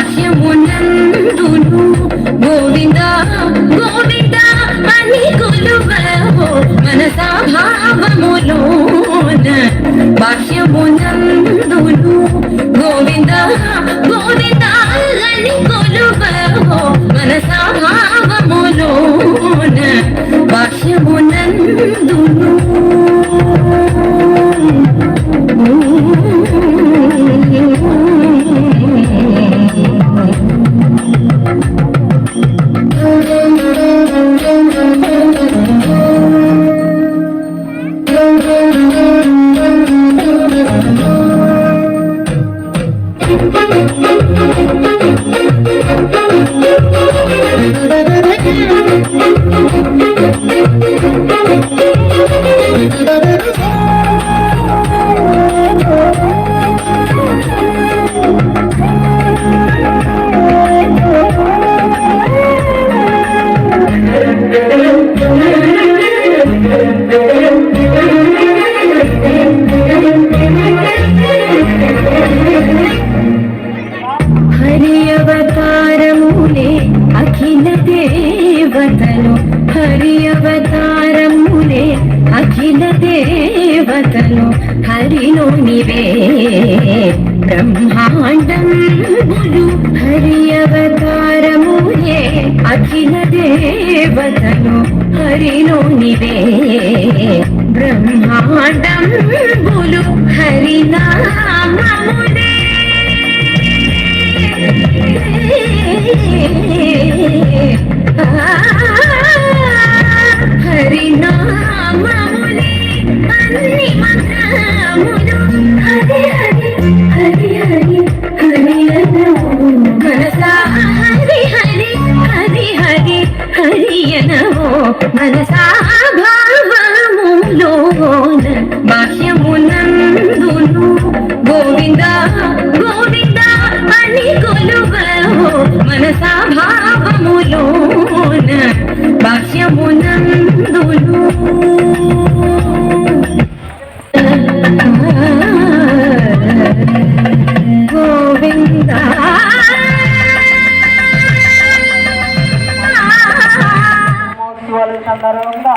బాహ్యమునందును గోవింద గోవింద అని కొలువవో మనసా భావములోన బాహ్యమునందును గోవింద గోవింద అని కొలువవో మనసా భావములోన బాహ్యమునందును అఖిల దేవతలు హరి అవతారములే అఖిల దేవతలు హరిలోనివే బ్రహ్మాండములు హరి అవతారములే అఖిల దేవతలు హరిలోనివే బ్రహ్మాండములు హరినామములే హరినామములే అన్ని మంత్రములు హరి హరి హరి హరి హరి మనసా హరి హరి హరి హరి హరి అనవో మనసా భావములోన బాహ్యమునందును గోవింద గోవింద అని కొలువవో మనసా భావములోన బాహ్యమునందును గోవింద సందర్భంగా